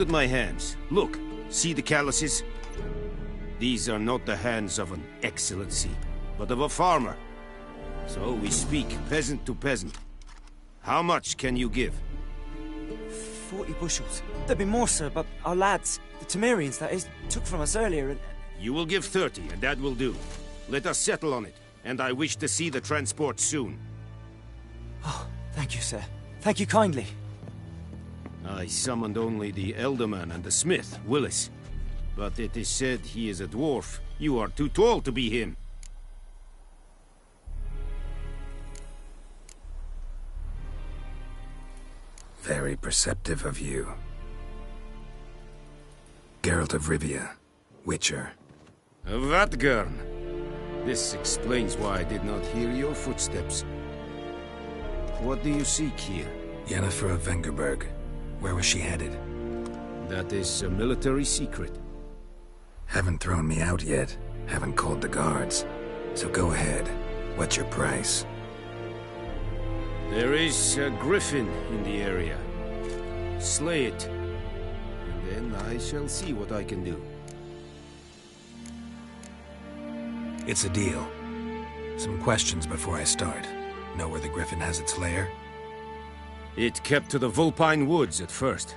At my hands. Look, see the calluses? These are not the hands of an excellency, but of a farmer. So we speak peasant to peasant. How much can you give? 40 bushels. There'd be more, sir, but our lads, the Temerians, that is, took from us earlier and... You will give 30, and that will do. Let us settle on it, and I wish to see the transport soon. Oh, thank you, sir. Thank you kindly. I summoned only the Elderman and the smith, Willis. But it is said he is a dwarf. You are too tall to be him. Very perceptive of you. Geralt of Rivia, Witcher. Vatgern. This explains why I did not hear your footsteps. What do you seek here? Yennefer of Vengerberg. Where was she headed? That is a military secret. Haven't thrown me out yet. Haven't called the guards. So go ahead. What's your price? There is a griffin in the area. Slay it. And then I shall see what I can do. It's a deal. Some questions before I start. Know where the griffin has its lair? It kept to the Vulpine Woods at first.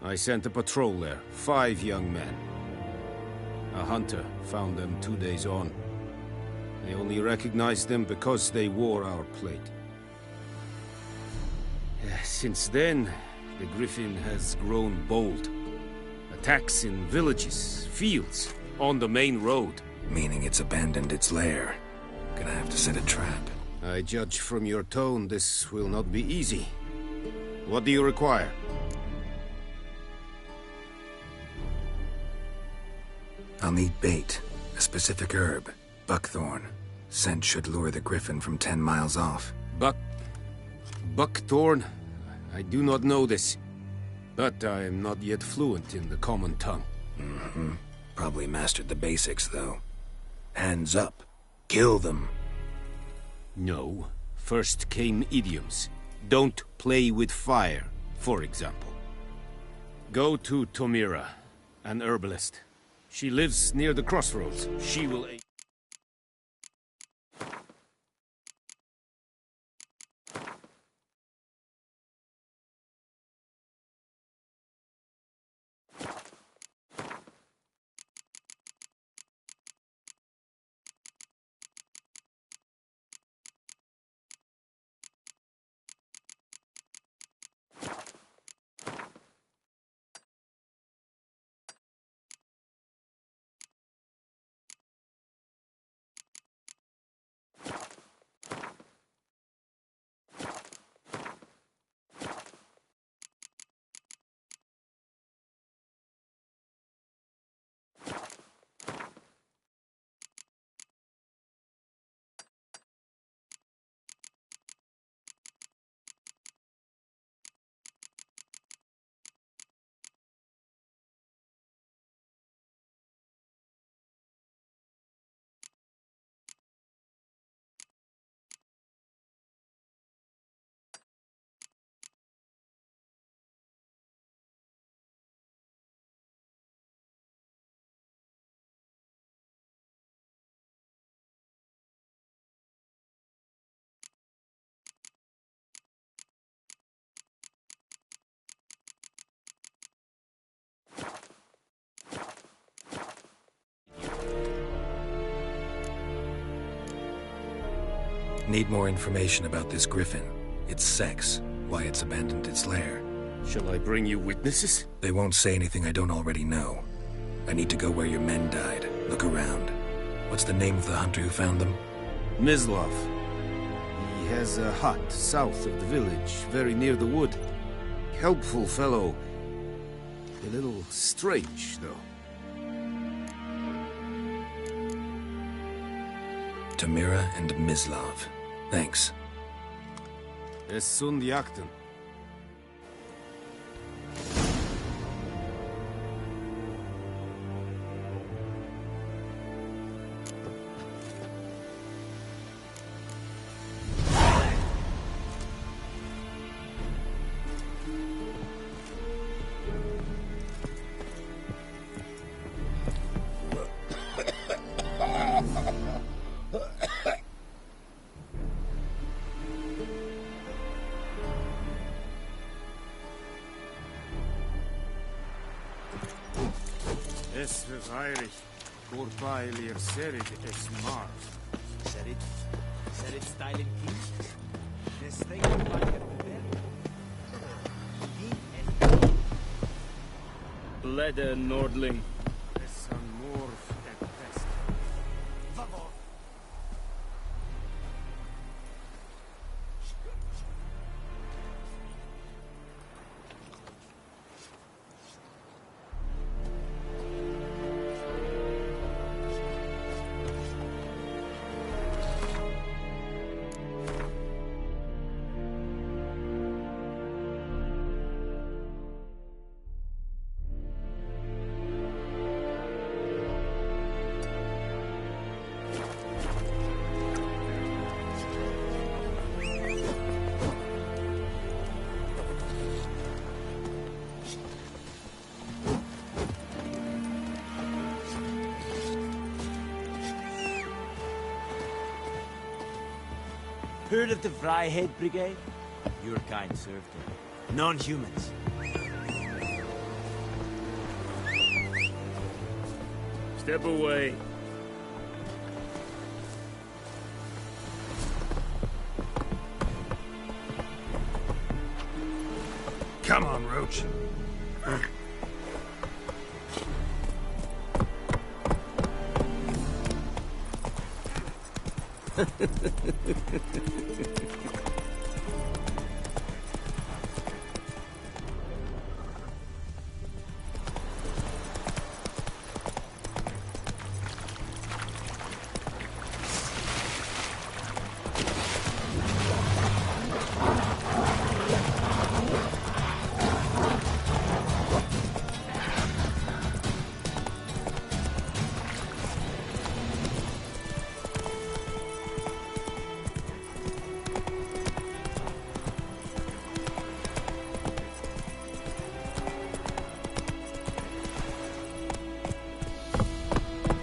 I sent a patrol there, 5 young men. A hunter found them 2 days on. They only recognized them because they wore our plate. Since then, the griffin has grown bold. Attacks in villages, fields, on the main road. Meaning it's abandoned its lair. Gonna have to set a trap. I judge from your tone this will not be easy. What do you require? I'll need bait. A specific herb. Buckthorn. Scent should lure the griffin from 10 miles off. Buckthorn? I do not know this. But I am not yet fluent in the common tongue. Probably mastered the basics, though. Hands up. Kill them. No. First came idioms. Don't play with fire, for example. Go to Tomira, an herbalist. She lives near the crossroads. She will aid. Need more information about this griffin. Its sex, why it's abandoned its lair. Shall I bring you witnesses? They won't say anything I don't already know. I need to go where your men died. Look around. What's the name of the hunter who found them? Mislav. He has a hut south of the village, very near the wood. Helpful fellow. A little strange, though. Tomira and Mislav. Thanks. Es sunt jakten. Es Heinrich. Urpailir Serid es Mars. Serid styling king. This thing is like a Bleder Nordling. Es an Morf et Pest. Heard of the Vryhead Brigade? Your kind served them. Non-humans. Step away. Come on, Roach.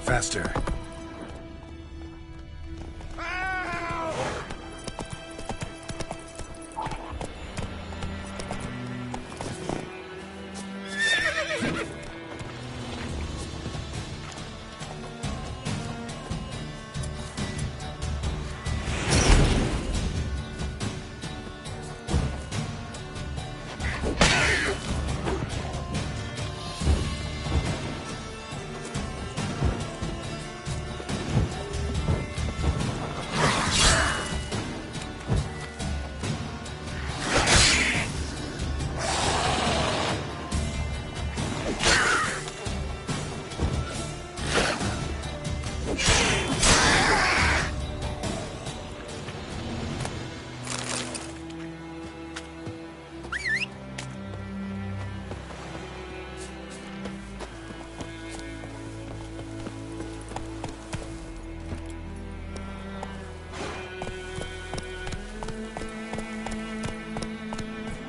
Faster.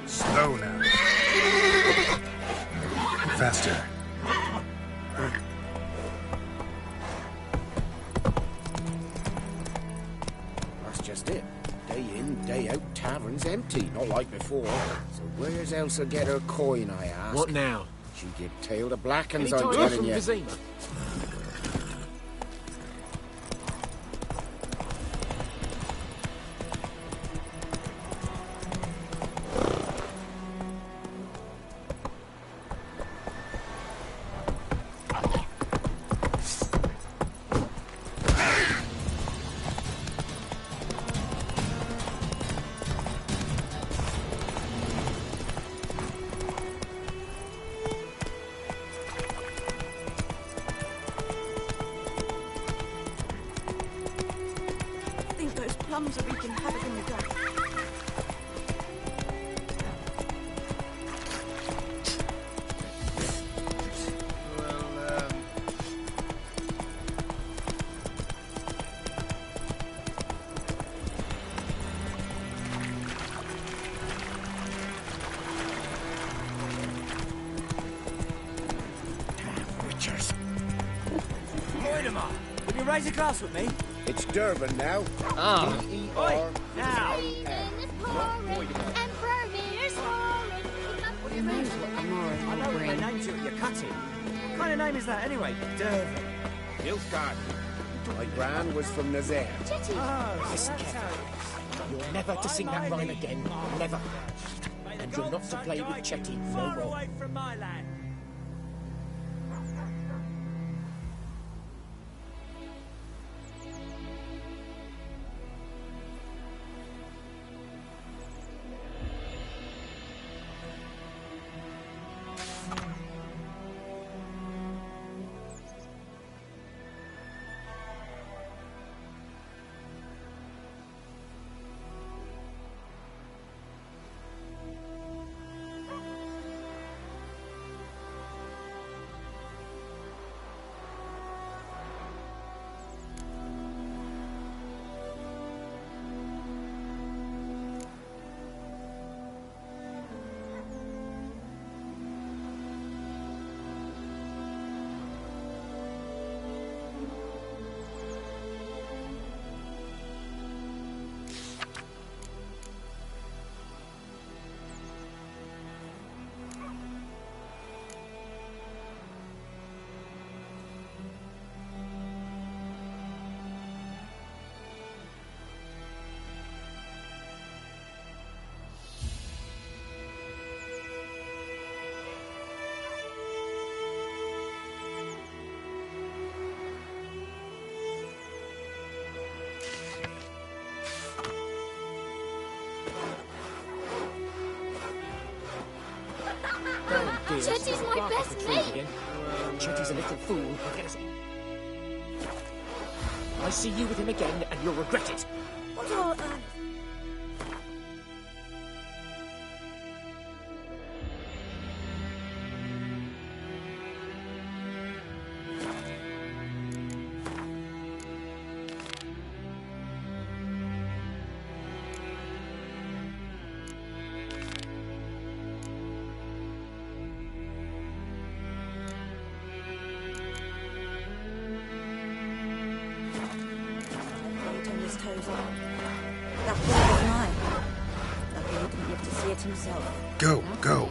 Slow now. Faster. That's just it. Day in, day out, tavern's empty, not like before. So where's Elsa get her coin, I ask? What now? She give tail to Blackens, Any I'm tidings telling from you. Vizima? Plums are wreaking havoc in the dark. Witchers. Moidema, will you raise a glass with me? It's Durban now. Ah. D-E-R. Now! I know my name to it, you cut it. kind of name is that, anyway? Dervin. Nilfgaard. My gran was from Nazaire. Oh, Listen carefully. You're never to sing that rhyme again. Never. And you're not to play with Chetty no more. away from my land. Chetty's my best mate! Chetty's a little fool. He'll get us... I see you with him again, and you'll regret it. What on earth? Toes on. That boy was mine. Lucky he didn't live to see it himself. Go, go.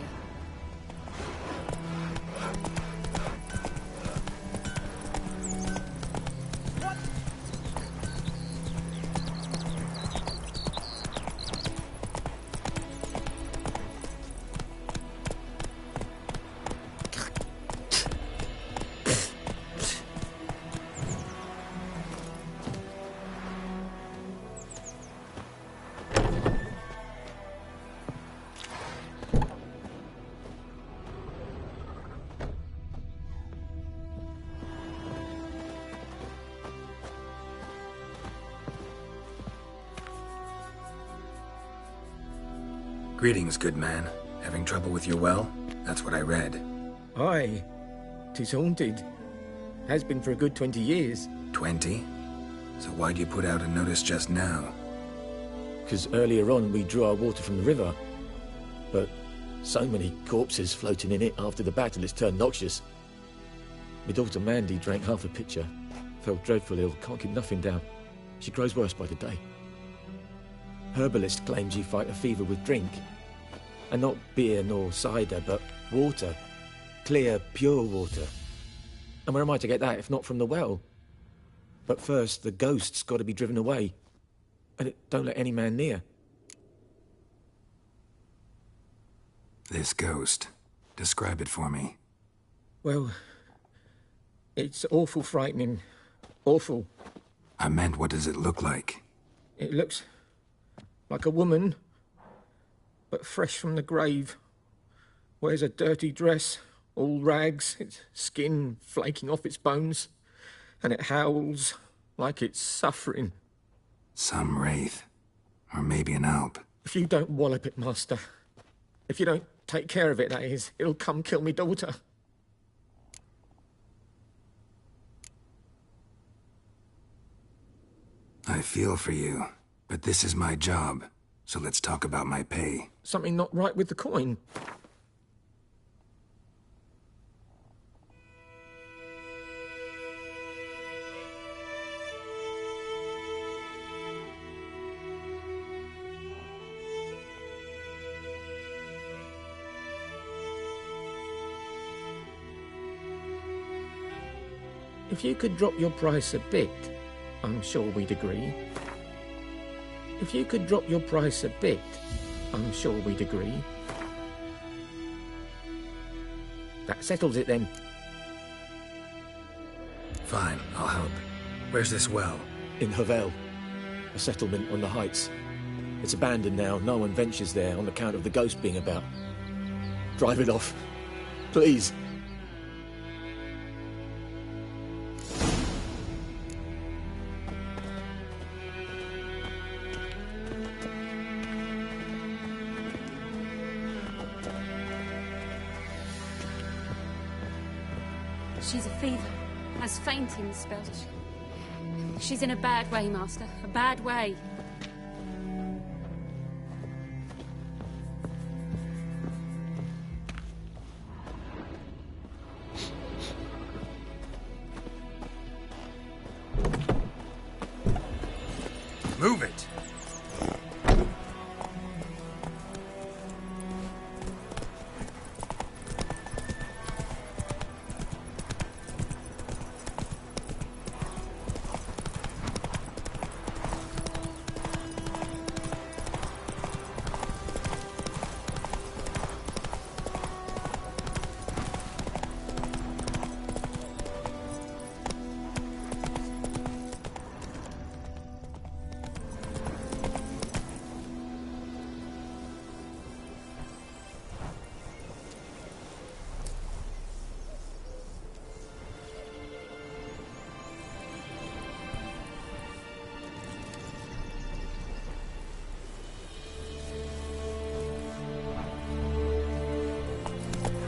Greetings, good man. Having trouble with your well? That's what I read. Aye. 'Tis haunted. Has been for a good 20 years. 20? So why'd you put out a notice just now? Because earlier on we drew our water from the river. But so many corpses floating in it after the battle it's turned noxious. My daughter Mandy drank half a pitcher. Fell dreadful ill, can't keep nothing down. She grows worse by the day. Herbalist claims you fight a fever with drink. And not beer nor cider, but water. Clear, pure water. And where am I to get that if not from the well? But first, the ghost's got to be driven away. And it don't let any man near. This ghost. Describe it for me. Well, it's awful frightening. Awful. I meant, what does it look like? It looks like a woman, but fresh from the grave. Wears a dirty dress, all rags, its skin flaking off its bones, and it howls like it's suffering. Some wraith. Or maybe an alp. If you don't wallop it, Master, if you don't take care of it, that is, it'll come kill me daughter. I feel for you, but this is my job, so let's talk about my pay. Something not right with the coin. If you could drop your price a bit, I'm sure we'd agree. If you could drop your price a bit, I'm sure we'd agree. That settles it then. Fine, I'll help. Where's this well? In Havel, a settlement on the heights. It's abandoned now. No one ventures there on account of the ghost being about. Drive it off. Please. She's a fever. Has fainting spells. She's in a bad way, Master. A bad way. Move it!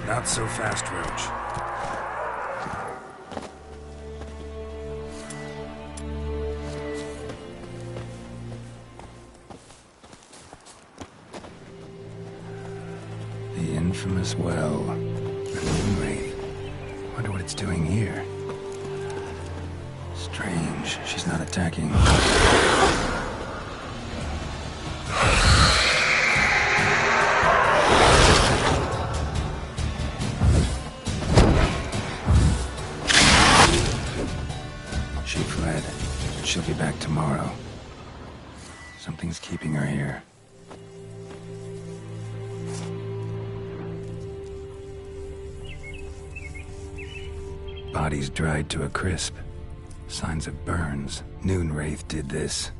Not so fast, Roach. The infamous well. The Moonwraith. Wonder what it's doing here. Strange, she's not attacking. She fled. She'll be back tomorrow. Something's keeping her here. Body's dried to a crisp. Signs of burns. Moonwraith did this.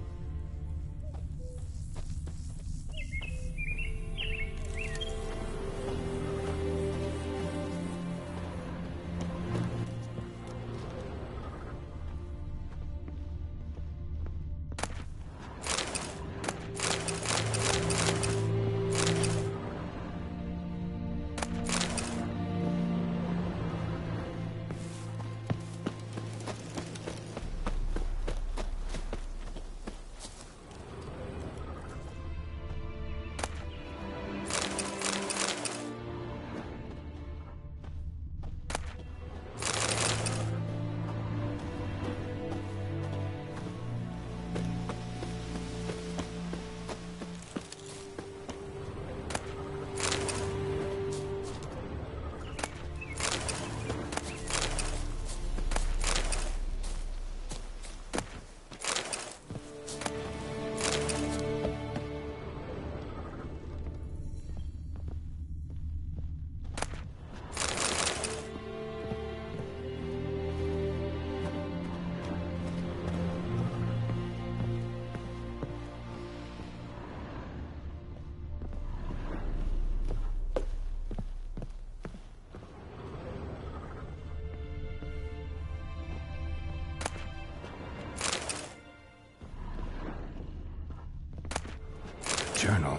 Journal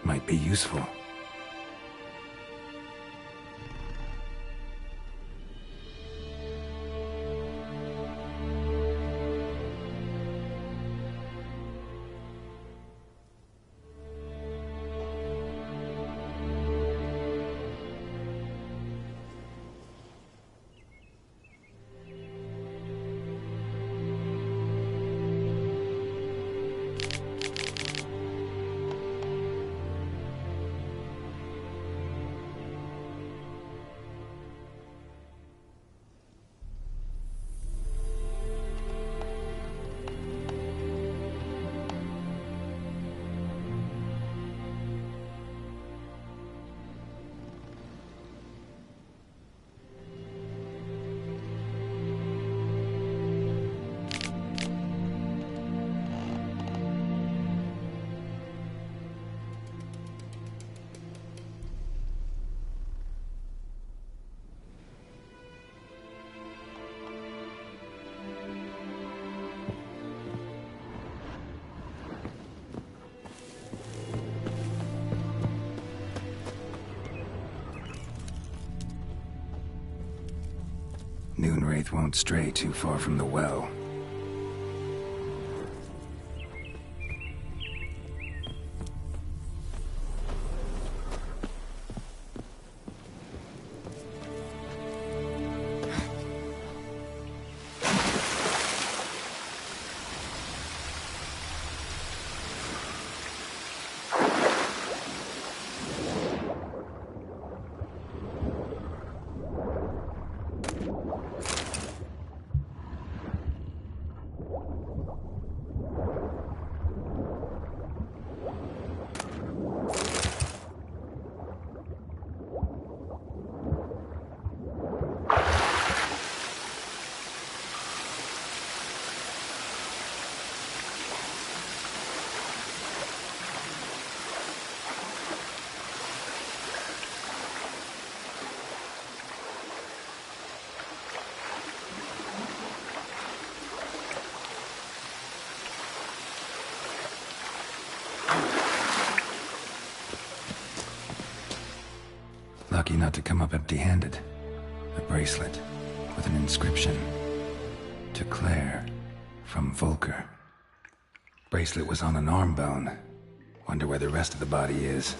might be useful. Noonwraith won't stray too far from the well. Lucky not to come up empty-handed. A bracelet with an inscription. To Claire, from Volker. Bracelet was on an arm bone. Wonder where the rest of the body is.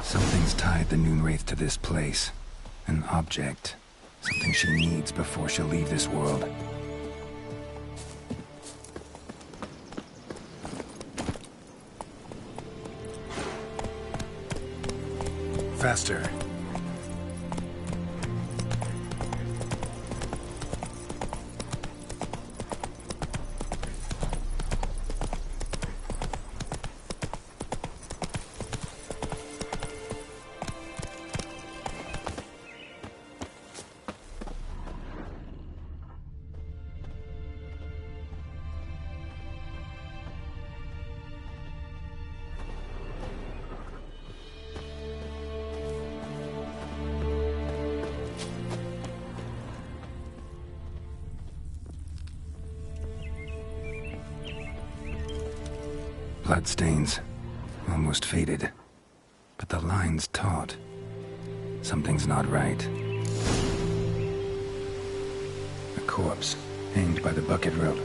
Something's tied the Noonwraith to this place. An object. Something she needs before she'll leave this world. Faster. Bloodstains. Almost faded. But the line's taut. Something's not right. A corpse, hanged by the bucket rope.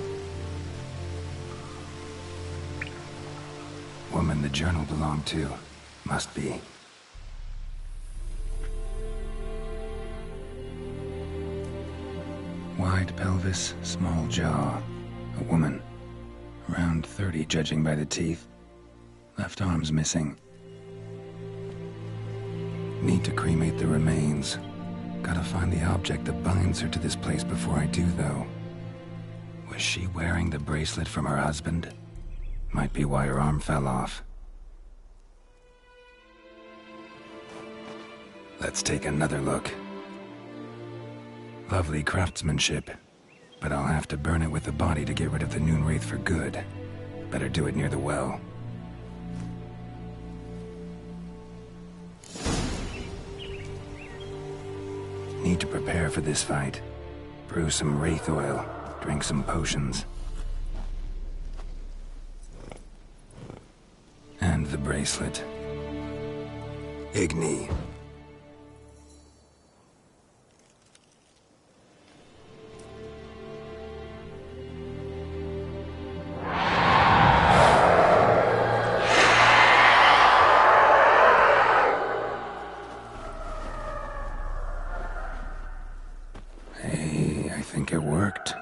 Woman the journal belonged to. Must be. Why Wide pelvis, small jaw. A woman. Around 30, judging by the teeth. Left arm's missing. Need to cremate the remains. Gotta find the object that binds her to this place before I do, though. Was she wearing the bracelet from her husband? Might be why her arm fell off. Let's take another look. Lovely craftsmanship, but I'll have to burn it with the body to get rid of the Noonwraith for good. Better do it near the well. Need to prepare for this fight. Brew some wraith oil, drink some potions. And the bracelet. Igni. Hey, I think it worked.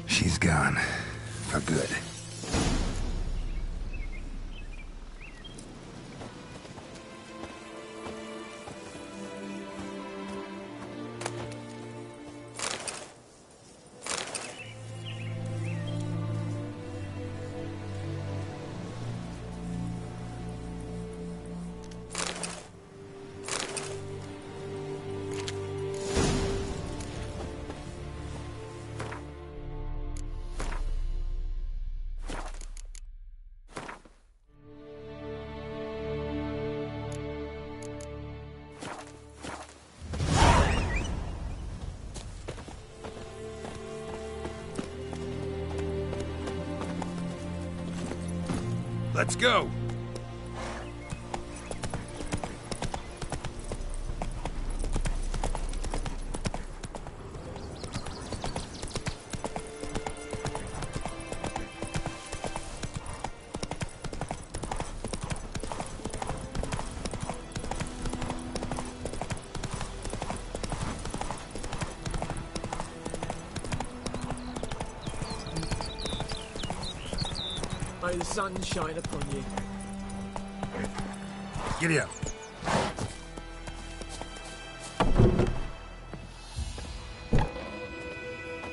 She's gone. For good. Let's go! May the sun shine upon you. Giddy up.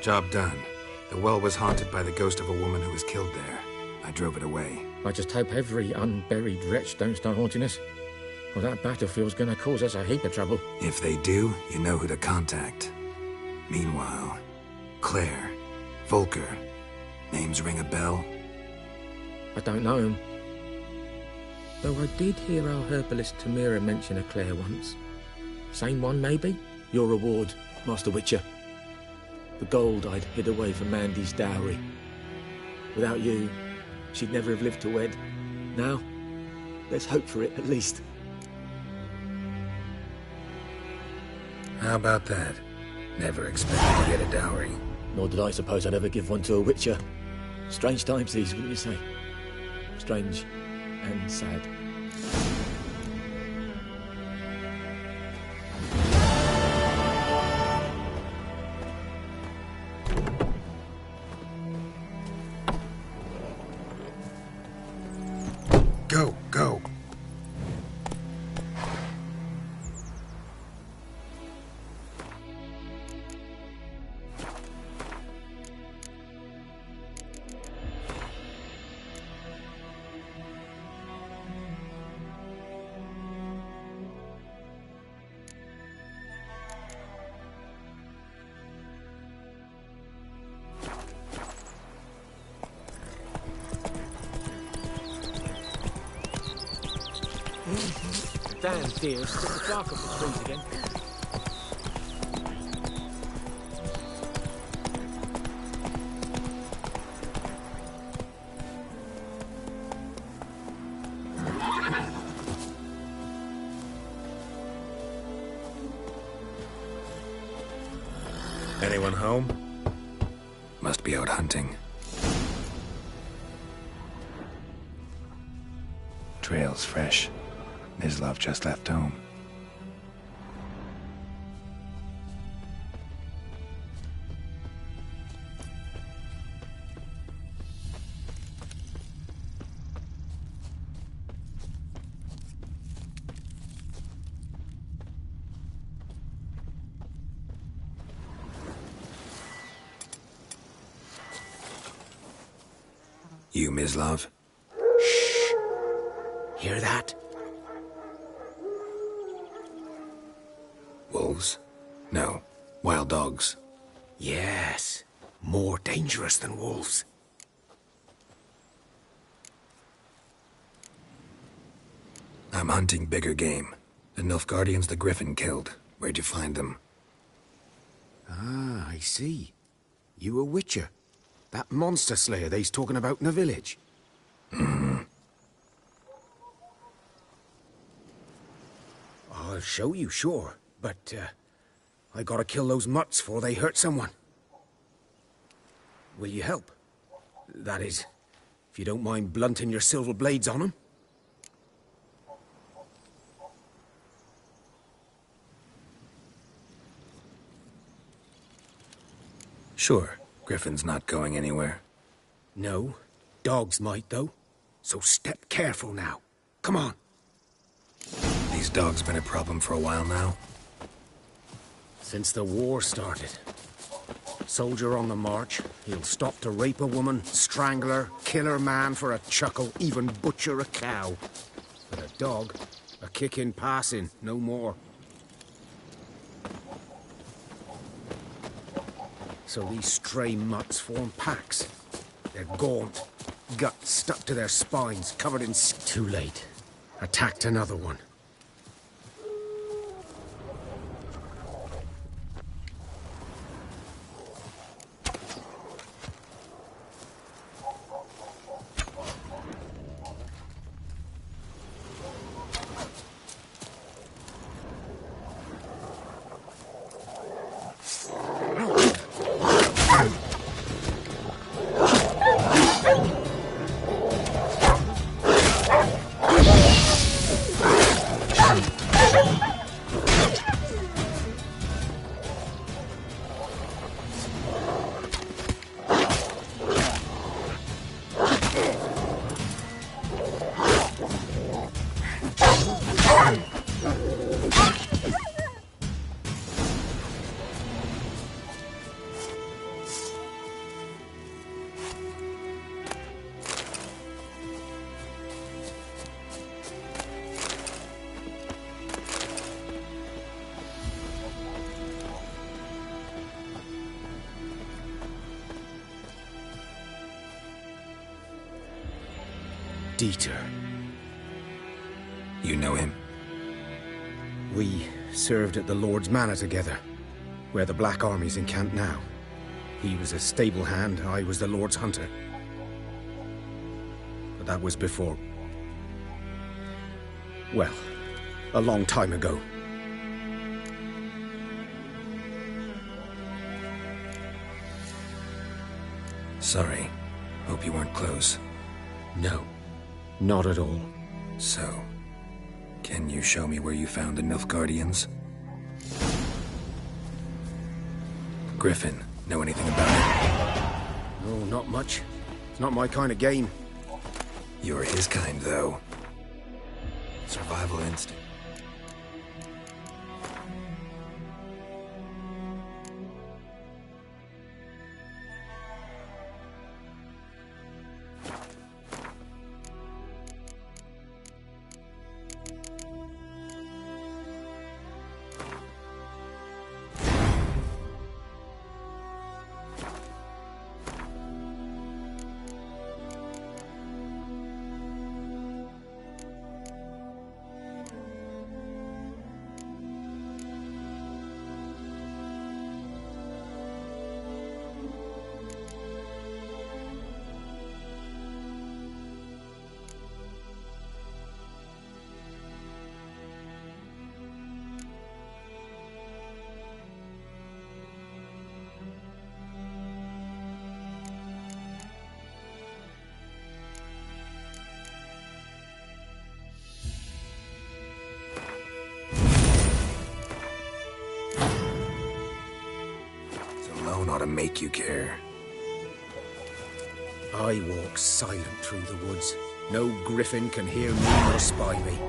Job done. The well was haunted by the ghost of a woman who was killed there. I drove it away. I just hope every unburied wretch don't start haunting us. Well, that battlefield's gonna cause us a heap of trouble. If they do, you know who to contact. Meanwhile, Claire, Volker, names ring a bell? I don't know him. Though I did hear our herbalist Tamira mention a Claire once. Same one, maybe? Your reward, Master Witcher. The gold I'd hid away from Mandy's dowry. Without you, she'd never have lived to wed. Now, let's hope for it, at least. How about that? Never expected to get a dowry. Nor did I suppose I'd ever give one to a Witcher. Strange times these, wouldn't you say? Strange and sad. Go, go. damn deers took the bark off the trees again. Anyone home? Must be out hunting. Trail's fresh. Mislav just left home. You, Mislav? Hear that? Wolves? No. Wild dogs. Yes. More dangerous than wolves. I'm hunting bigger game. The Nilfgaardians the Griffin killed. Where'd you find them? Ah, I see. You a witcher. That monster slayer they's talking about in the village. I'll show you, sure. But, I gotta kill those mutts before they hurt someone. Will you help? That is, if you don't mind blunting your silver blades on them. Sure. Griffin's not going anywhere. No. Dogs might, though. So step careful now. Come on. These dogs been a problem for a while now? Since the war started. Soldier on the march, he'll stop to rape a woman, strangle her, kill her man for a chuckle, even butcher a cow. But a dog, a kick in passing, no more. So these stray mutts form packs. They're gaunt, guts stuck to their spines, covered in... Too late. Attacked another one. Dieter. You know him? We served at the Lord's Manor together, where the Black Army's encamped now. He was a stable hand, I was the Lord's hunter. But that was before... well, a long time ago. Sorry. Hope you weren't close. No, not at all. So, can you show me where you found the Nilfgaardians? Griffin, know anything about it? No, not much. It's not my kind of game. You're his kind, though. Survival instinct. ought to make you care. I walk silent through the woods. No griffin can hear me or spy me.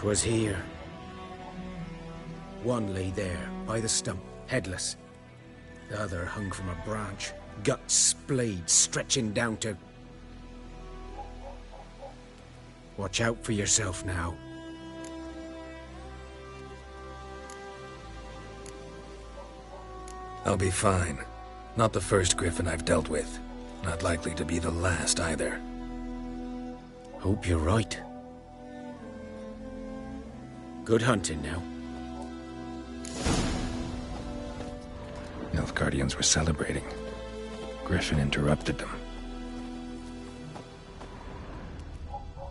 Was here. One lay there, by the stump, headless. The other hung from a branch, guts splayed, stretching down to... Watch out for yourself now. I'll be fine. Not the first griffin I've dealt with. Not likely to be the last either. Hope you're right. Good hunting now. Nilfgaardians were celebrating. Griffin interrupted them.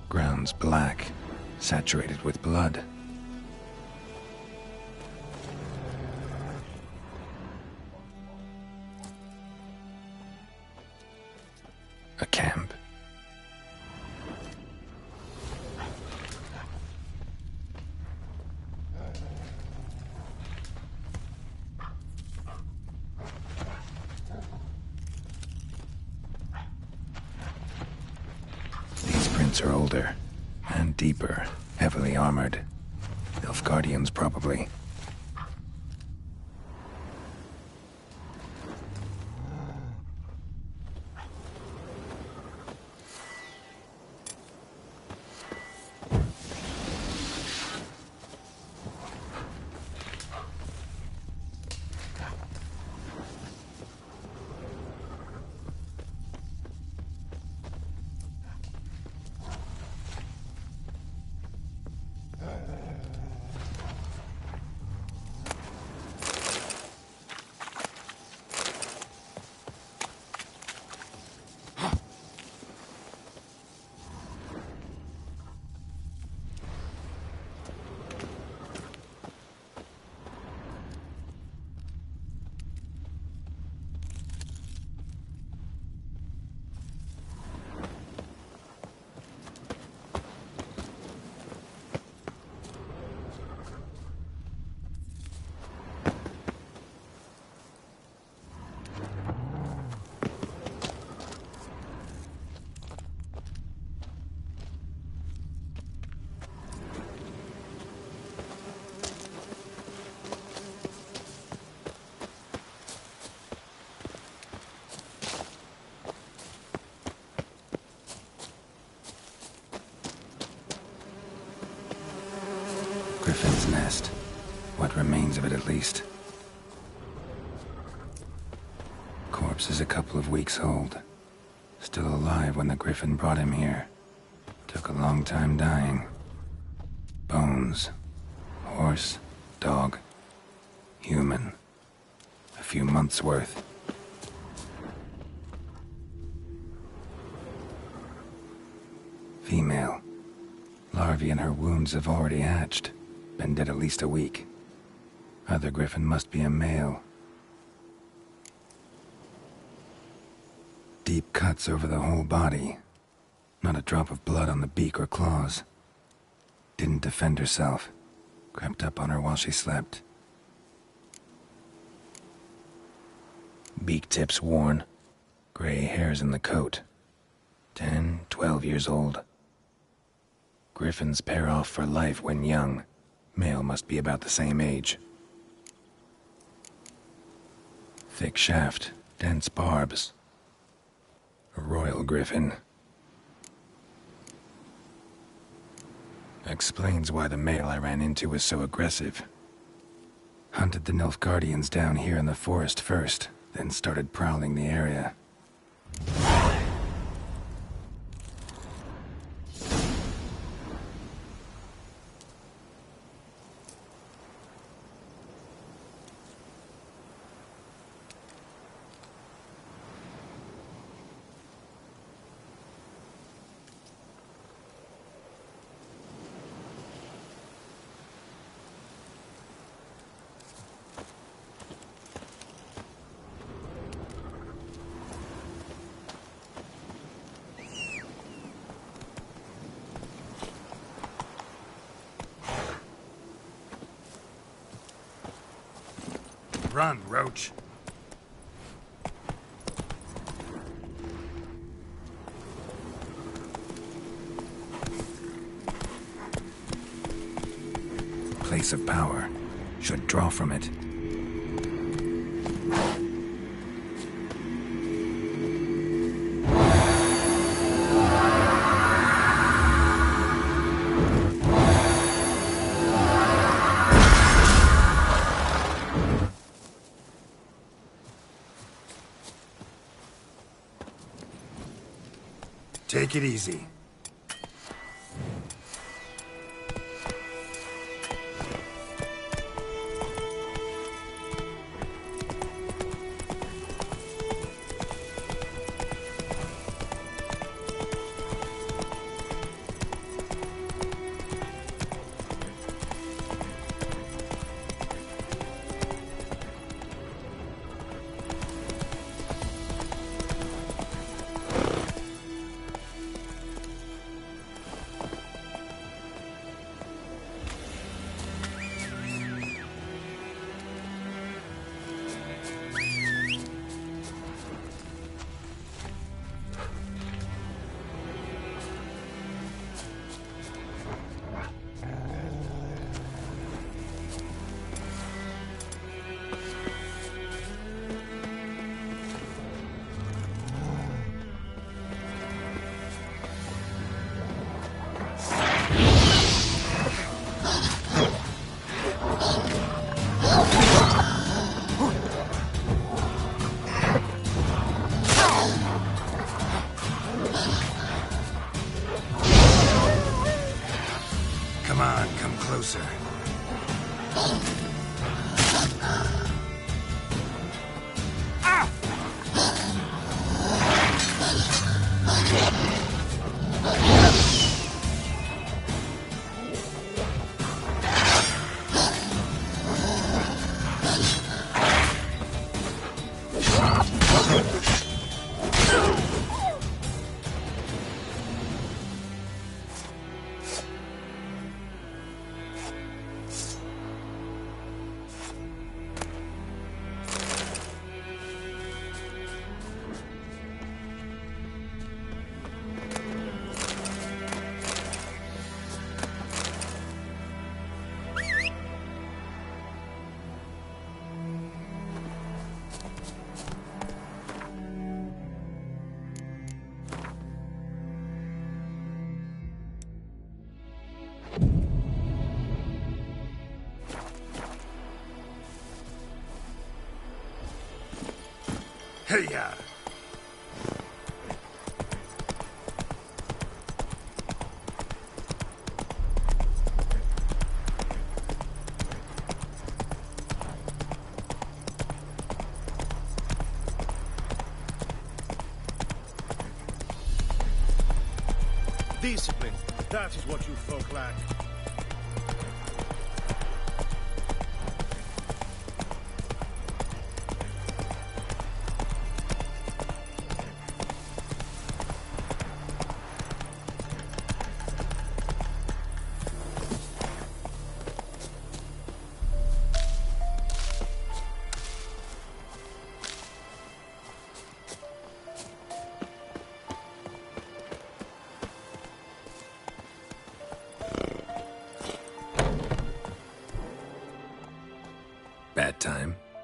Ground's black, saturated with blood. A camp. Are older and deeper, heavily armored. Nilfgaardians, probably. Griffin's nest. What remains of it, at least. Corpse is a couple of weeks old. Still alive when the Griffin brought him here. Took a long time dying. Bones. Horse. Dog. Human. A few months' worth. Female. Larvae in her wounds have already hatched. Been dead at least a week. Other Griffin must be a male. Deep cuts over the whole body. Not a drop of blood on the beak or claws. Didn't defend herself. Crept up on her while she slept. Beak tips worn. Gray hairs in the coat. 10, 12 years old. griffins pair off for life when young. Male must be about the same age. Thick shaft, dense barbs. A royal griffin. Explains why the male I ran into was so aggressive. Hunted the Nilfgaardians down here in the forest first, then started prowling the area. Run, Roach. Place of power. Should draw from it. Take it easy. Come on, come closer. Hey-ya! Discipline. That is what you folk lack.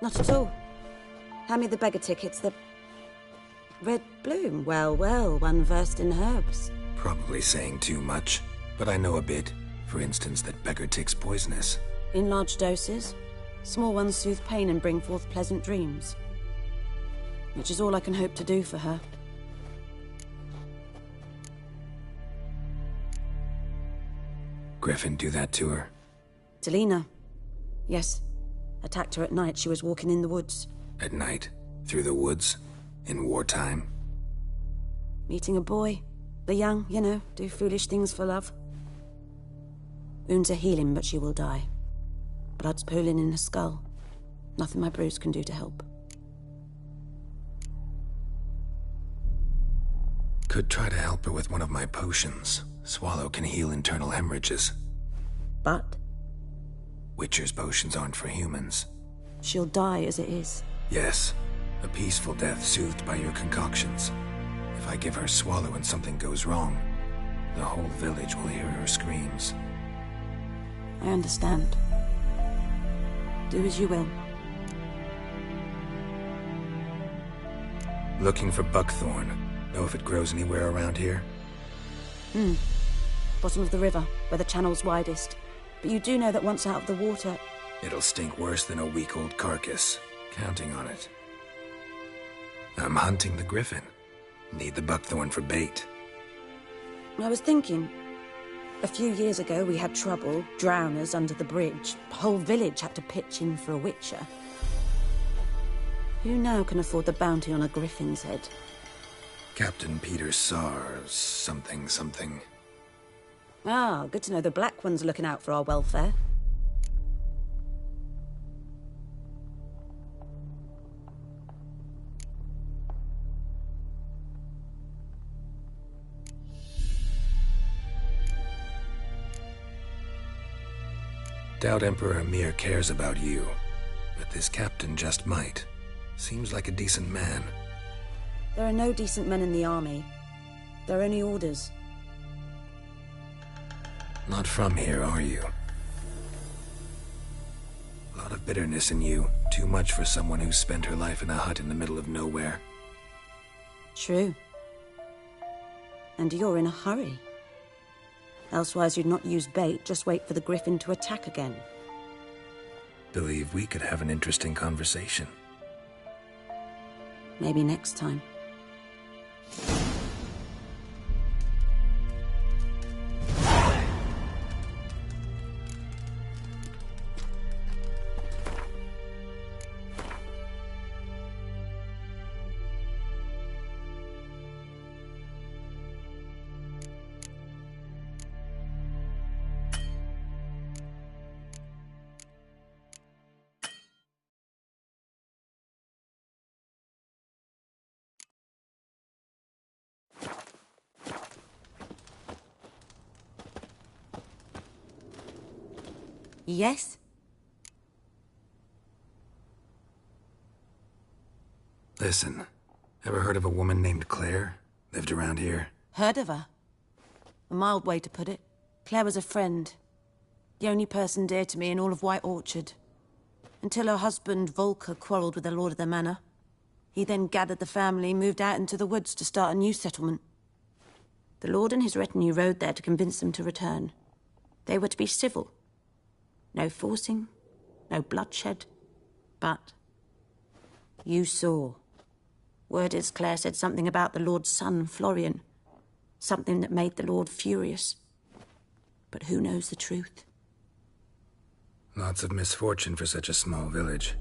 Not at all. Hand me the beggar tickets, the... Red bloom. Well, well, one versed in herbs. Probably saying too much, but I know a bit. For instance, that beggar tick's poisonous. In large doses. Small ones soothe pain and bring forth pleasant dreams. Which is all I can hope to do for her. Griffin do that to her? Delina. Yes. Attacked her at night. She was walking in the woods. At night? Through the woods? In wartime? Meeting a boy. The young, you know, do foolish things for love. Wounds are healing, but she will die. Blood's pooling in her skull. Nothing my bruise can do to help. Could try to help her with one of my potions. Swallow can heal internal hemorrhages. But? Witcher's potions aren't for humans. She'll die as it is. Yes. A peaceful death soothed by your concoctions. If I give her Swallow and something goes wrong, the whole village will hear her screams. I understand. Do as you will. Looking for buckthorn. Know if it grows anywhere around here? Bottom of the river, where the channel's widest. But you do know that once out of the water... It'll stink worse than a week-old carcass. Counting on it. I'm hunting the griffin. Need the buckthorn for bait. I was thinking... A few years ago, we had trouble, drowners under the bridge. The whole village had to pitch in for a witcher. Who now can afford the bounty on a griffin's head? Captain Peter Sars, something. Ah, good to know the Black One's looking out for our welfare. Doubt Emperor Emhyr cares about you, but this captain just might. Seems like a decent man. There are no decent men in the army. There are only orders. Not from here, are you? A lot of bitterness in you. Too much for someone who spent her life in a hut in the middle of nowhere. True. And you're in a hurry. Elsewise you'd not use bait, just wait for the griffin to attack again. Believe we could have an interesting conversation. Maybe next time. Yes? Listen, ever heard of a woman named Claire? Lived around here? Heard of her? A mild way to put it. Claire was a friend. The only person dear to me in all of White Orchard. Until her husband, Volker, quarreled with the lord of the manor. He then gathered the family, moved out into the woods to start a new settlement. The lord and his retinue rode there to convince them to return. They were to be civil. No forcing, no bloodshed, but... You saw. Word is Claire said something about the Lord's son, Florian. Something that made the Lord furious. But who knows the truth? Lots of misfortune for such a small village.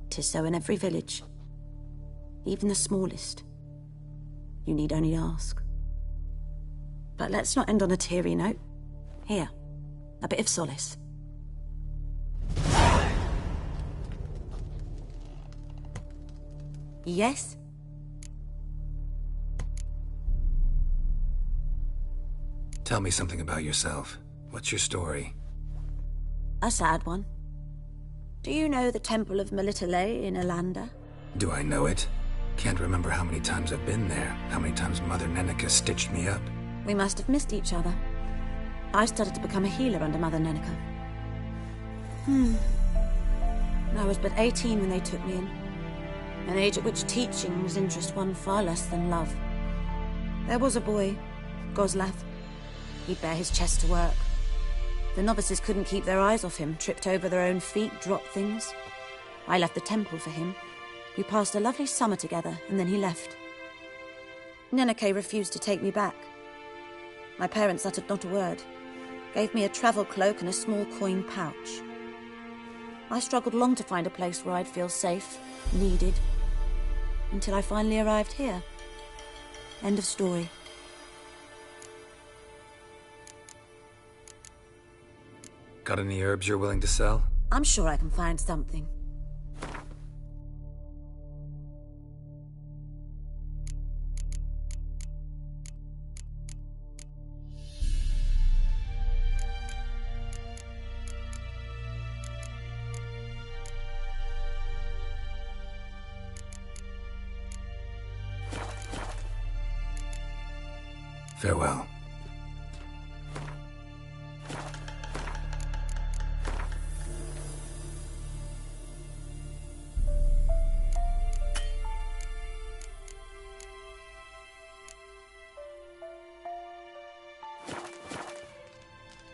'Tis so in every village. Even the smallest. You need only ask. But let's not end on a teary note. Here, a bit of solace. Yes? Tell me something about yourself. What's your story? A sad one. Do you know the Temple of Melitele in Alanda? Do I know it? Can't remember how many times I've been there, how many times Mother Neneka stitched me up. We must have missed each other. I started to become a healer under Mother Neneka. I was but 18 when they took me in, an age at which teachings interest one far less than love. There was a boy, Goslath. He'd bare his chest to work. The novices couldn't keep their eyes off him, tripped over their own feet, dropped things. I left the temple for him. We passed a lovely summer together, and then he left. Nenike refused to take me back. My parents uttered not a word, gave me a travel cloak and a small coin pouch. I struggled long to find a place where I'd feel safe, needed, until I finally arrived here. End of story. Got any herbs you're willing to sell? I'm sure I can find something. Farewell.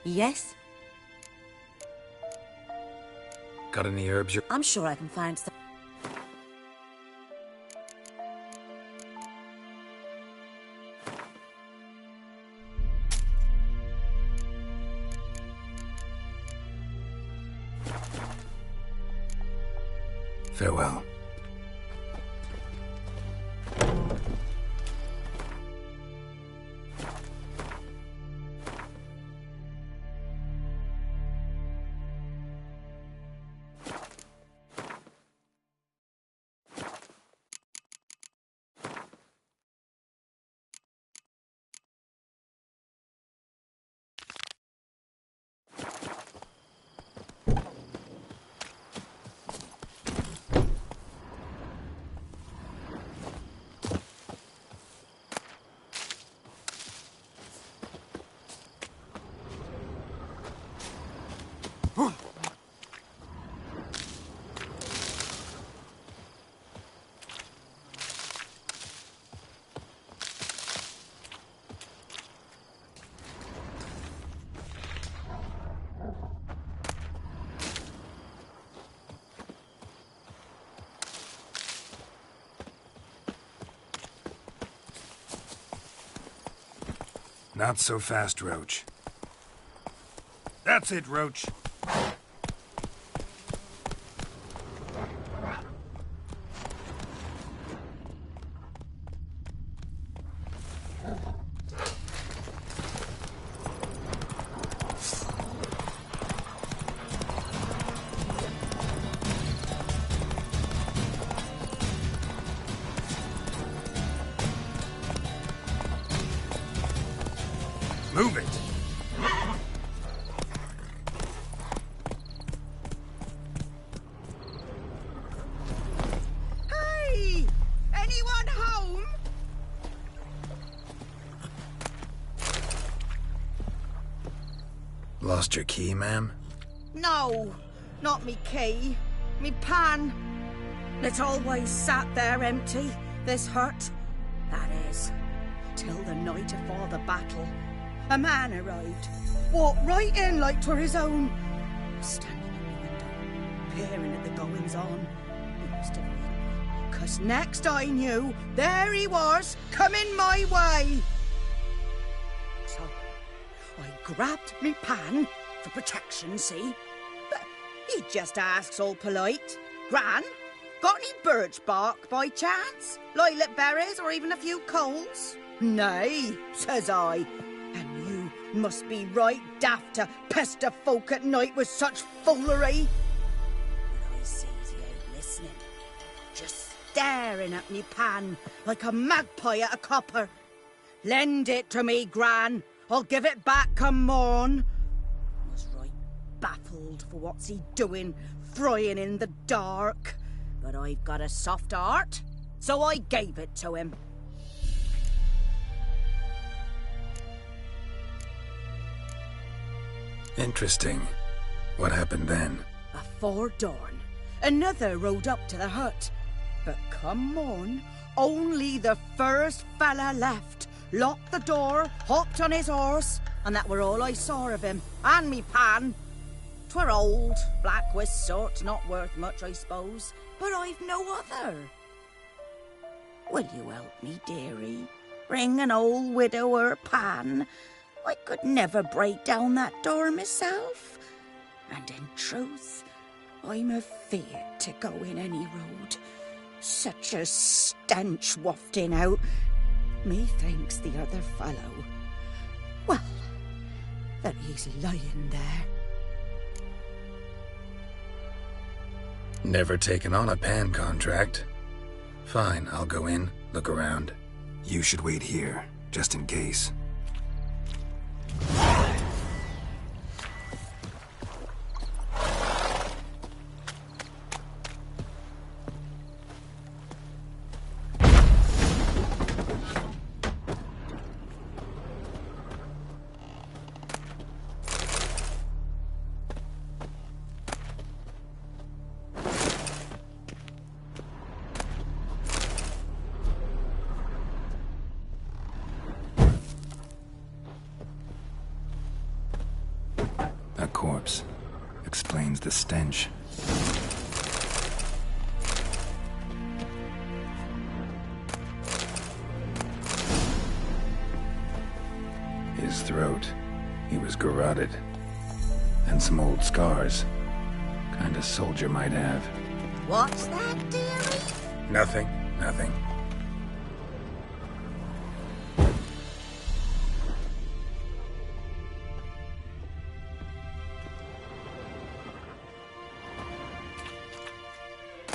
Yes? Got any herbs you're... I'm sure I can find some. Farewell. Not so fast, Roach. That's it, Roach. Move it! Hey! Anyone home? Lost your key, ma'am? No, not me key. Me pan. It always sat there empty, this hut. That is, till the night afore the battle. A man arrived, walked right in like 'twere his own. Standing at the window, peering at the goings-on. He must have read me, 'cause next I knew, there he was, coming my way. So, I grabbed me pan, for protection, see? But he just asks all polite, Gran, got any birch bark by chance? Lilac berries or even a few coals? Nay, says I. And you must be right daft to pester folk at night with such foolery. But I sees you out listening, just staring at me pan like a magpie at a copper. Lend it to me, Gran. I'll give it back come morn. Was right baffled for what's he doing, frying in the dark. But I've got a soft heart, so I gave it to him. Interesting. What happened then? Afore dawn, Another rode up to the hut. But come on, only the first fella left. Locked the door, hopped on his horse, and that were all I saw of him. And me pan. 'Twere old, black with soot, not worth much, I suppose. But I've no other. Will you help me, dearie? Bring an old widower pan. I could never break down that door myself. And in truth, I'm afeard to go in any road. Such a stench wafting out. Methinks the other fellow, well, that he's lying there. Never taken on a pan contract. Fine, I'll go in, look around. You should wait here, just in case. A corpse explains the stench. His throat, he was garroted. And some old scars. Kind of soldier might have. What's that, dearie? Nothing.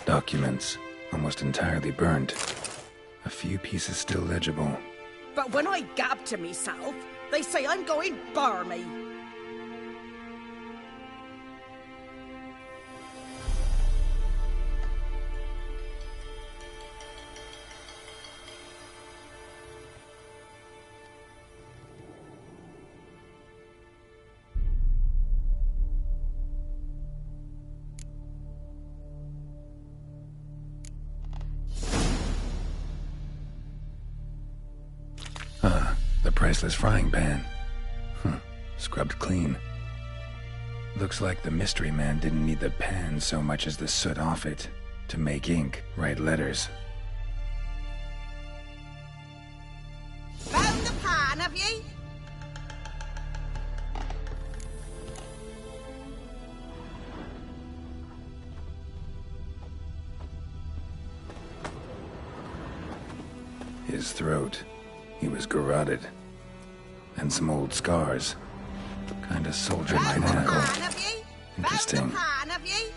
Documents, almost entirely burnt. A few pieces still legible. But when I gab to myself, they say I'm going barmy. The priceless frying pan. Scrubbed clean. Looks like the mystery man didn't need the pan so much as the soot off it to make ink, write letters. Found the pan, have ye? His throat, he was garroted. And some old scars. Kind of soldier might have. Interesting. Pan, have ye?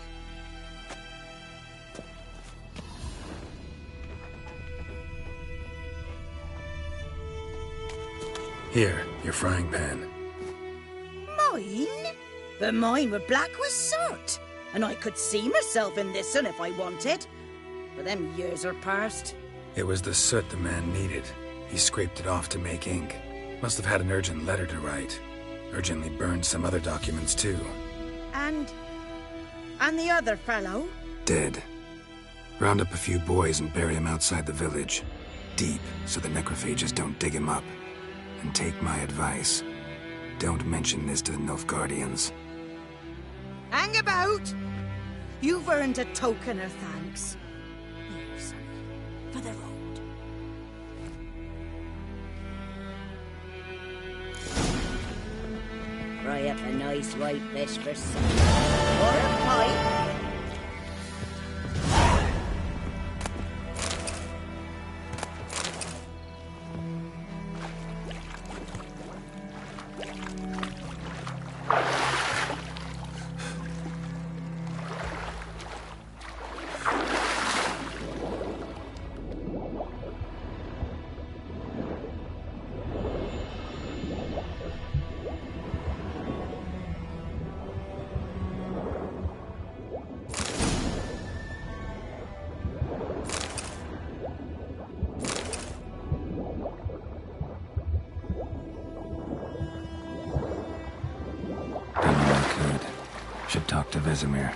Here, your frying pan. Mine? But mine were black with soot. And I could see myself in this one if I wanted. But them years are past. It was the soot the man needed. He scraped it off to make ink. Must have had an urgent letter to write. Urgently burned some other documents too. And the other fellow? Dead. Round up a few boys and bury him outside the village. Deep, so the necrophages don't dig him up. And take my advice. Don't mention this to the Nilfgaardians. Hang about! You've earned a token of thanks. Here, sonny, for the road. Fry up a nice white fish for supper. Or a pipe. Should talk to Vesemir.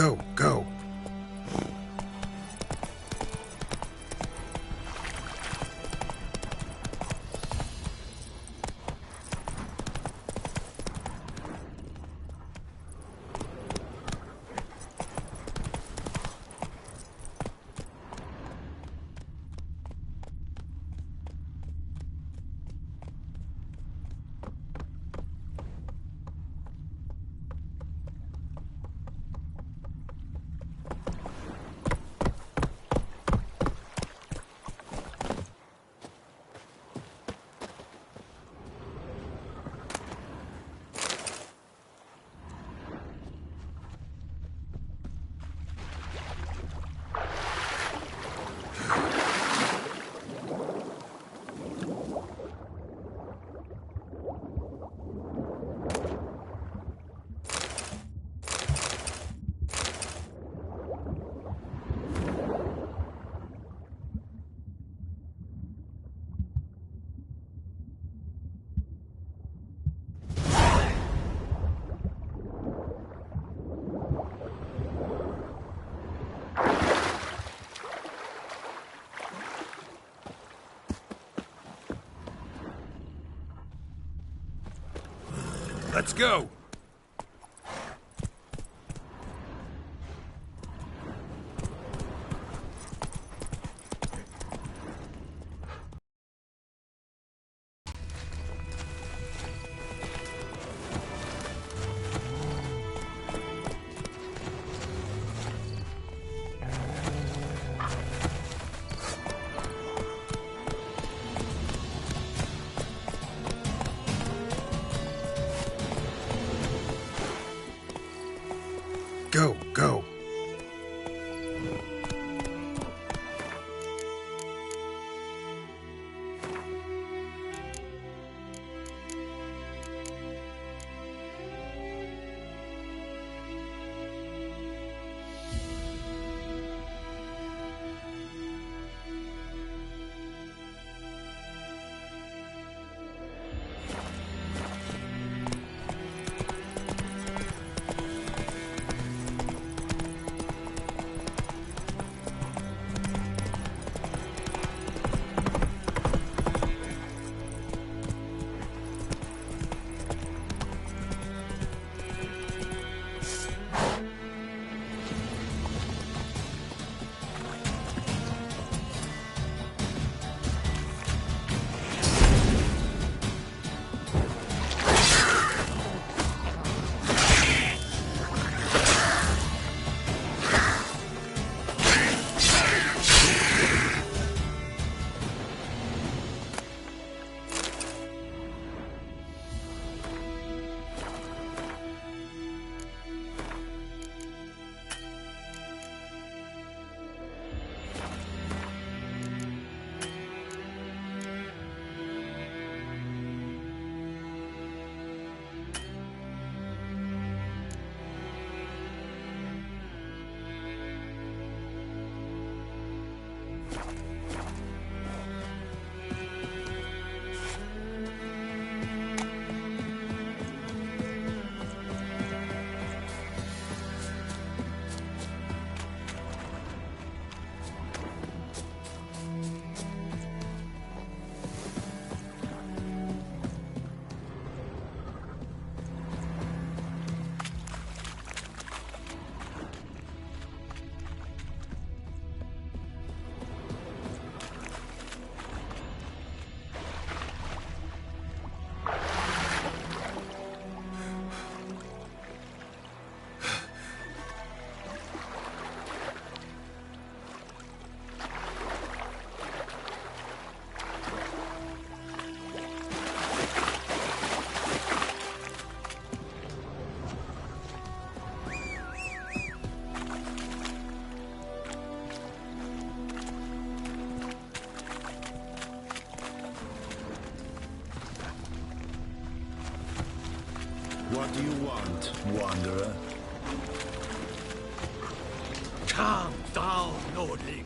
Go, go. Let's go! Go, go. What do you want, Wanderer? Calm down, Nordling.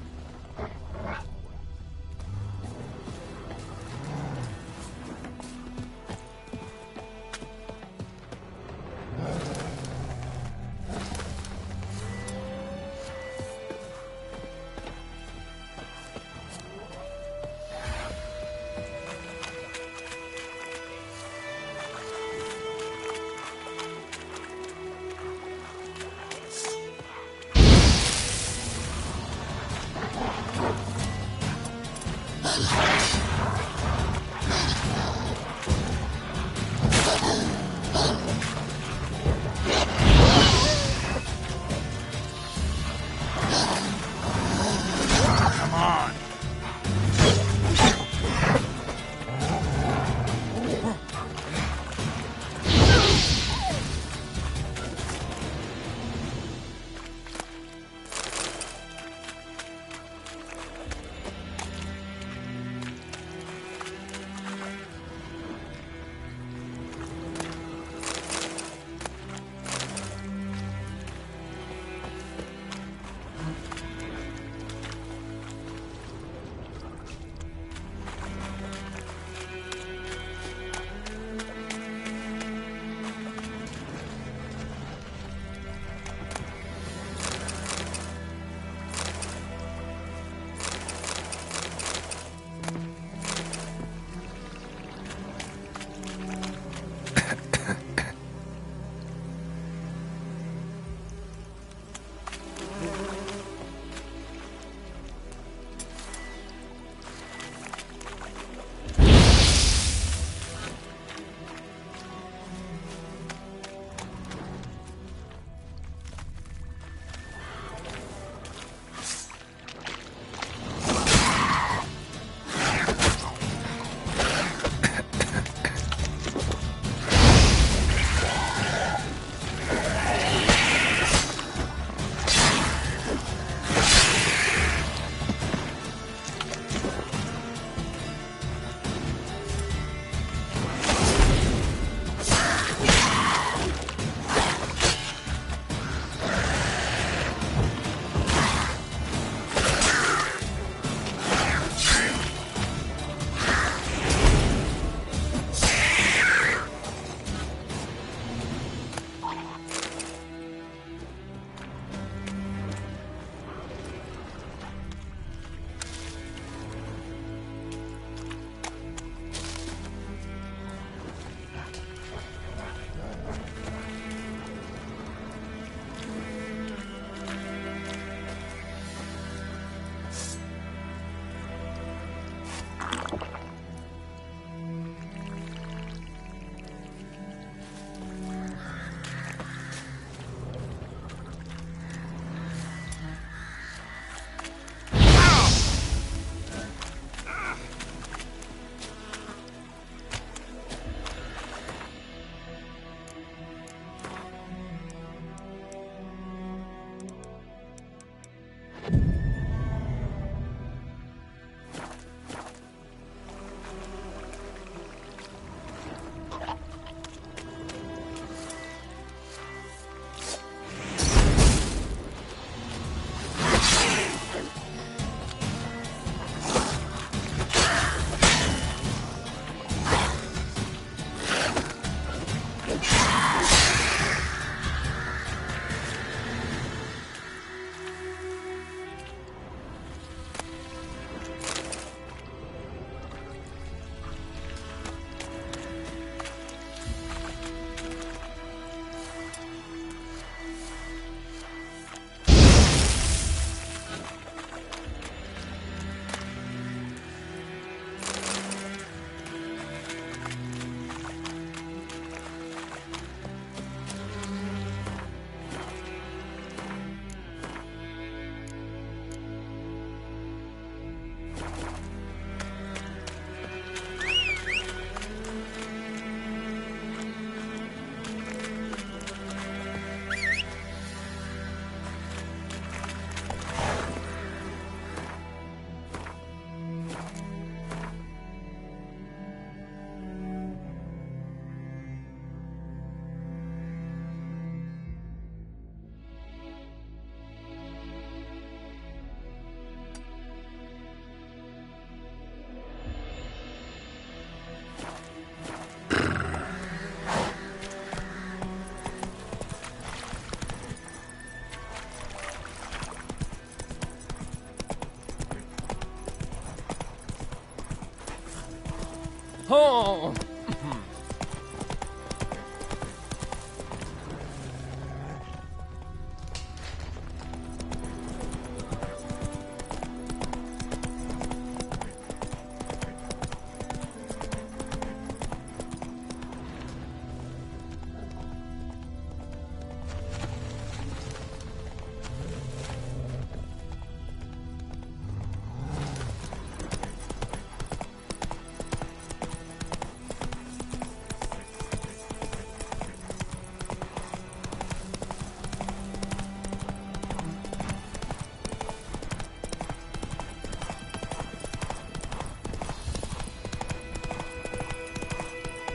Oh!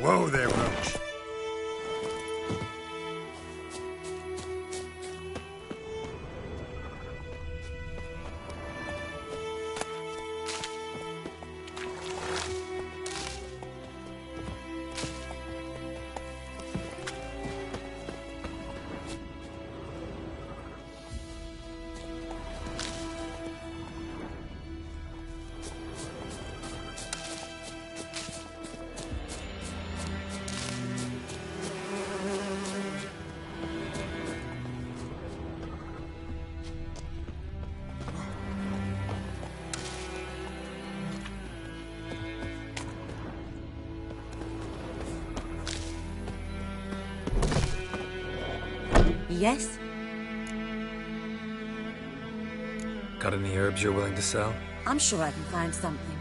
Whoa there, Roach. Yes? Got any herbs you're willing to sell? I'm sure I can find something.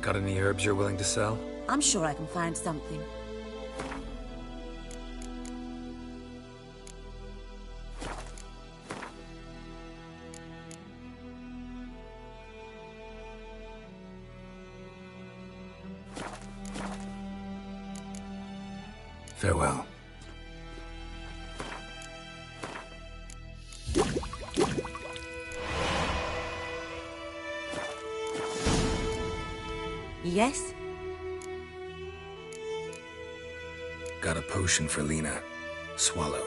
Got any herbs you're willing to sell? I'm sure I can find something. Farewell. Yes? Got a potion for Lena. Swallow.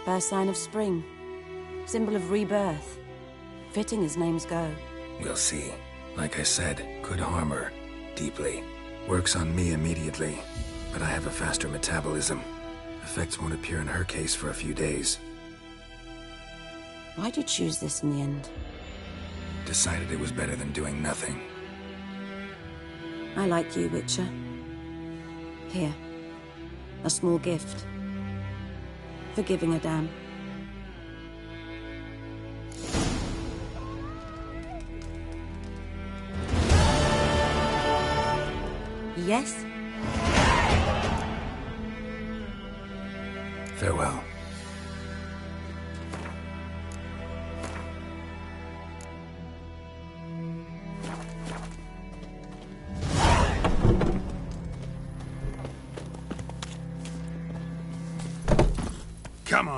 First sign of spring. Symbol of rebirth. Fitting as names go. We'll see. Like I said, could harm her. Deeply. Works on me immediately. But I have a faster metabolism. Effects won't appear in her case for a few days. Why'd you choose this in the end? Decided it was better than doing nothing. I like you, Witcher. Here. A small gift. For giving a damn. Yes? Farewell.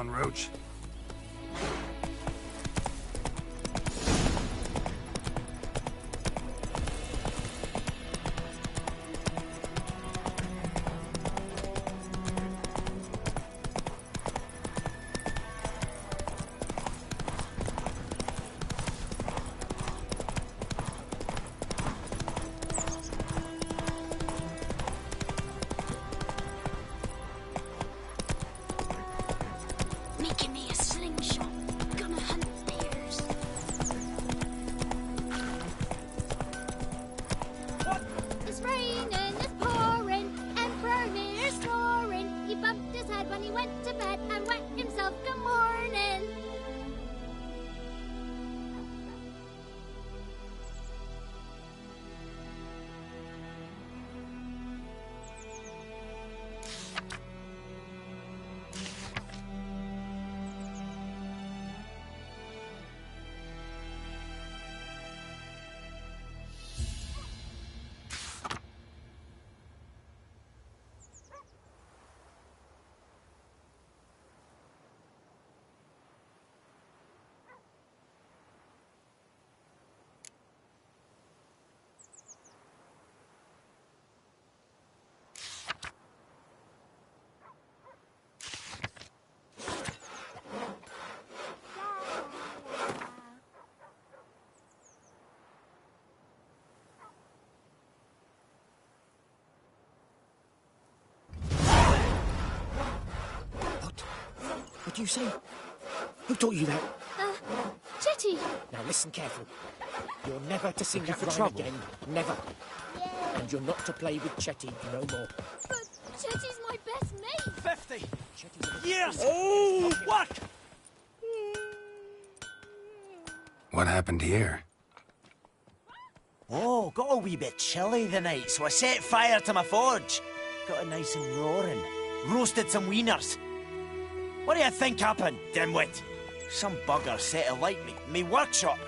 on, Roach. Making me a slingshot. Gonna hunt bears. It's raining, it's pouring, Emperor Near's snoring. He bumped his head when he went to bed and wet himself good morning. What do you say? Who taught you that? Chetty! Now listen careful. You're never to sing that rhyme trouble? again. Never. And you're not to play with Chetty no more. But Chetty's my best mate! 50 years! Oh, what? What happened here? Oh, got a wee bit chilly the night, so I set fire to my forge. Got it nice and roaring. Roasted some wieners. What do you think happened, dimwit? Some bugger set alight me workshop.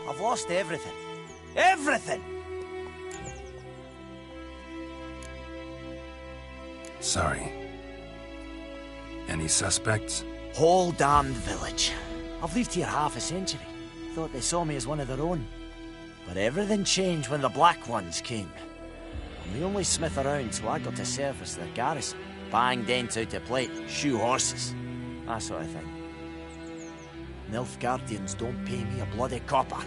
I've lost everything. Everything! Sorry. Any suspects? Whole damned village. I've lived here half a century. Thought they saw me as one of their own. But everything changed when the Black Ones came. I'm the only smith around, so I got to service their garrison. Bang dents out of plate, shoe horses, that sort of thing. Nilfgaardians don't pay me a bloody copper.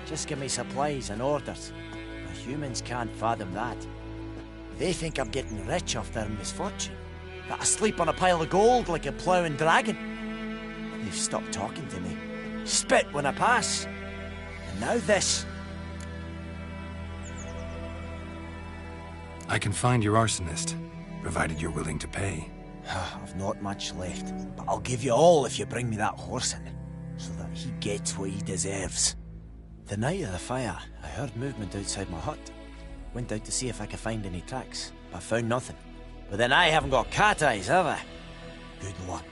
Just give me supplies and orders. The humans can't fathom that. They think I'm getting rich off their misfortune. That I sleep on a pile of gold like a ploughing dragon. They've stopped talking to me. Spit when I pass. And now this. I can find your arsonist, provided you're willing to pay. I've not much left, but I'll give you all if you bring me that horse in, so that he gets what he deserves. The night of the fire, I heard movement outside my hut. Went out to see if I could find any tracks, but I found nothing. But then I haven't got cat eyes, have I? Good luck.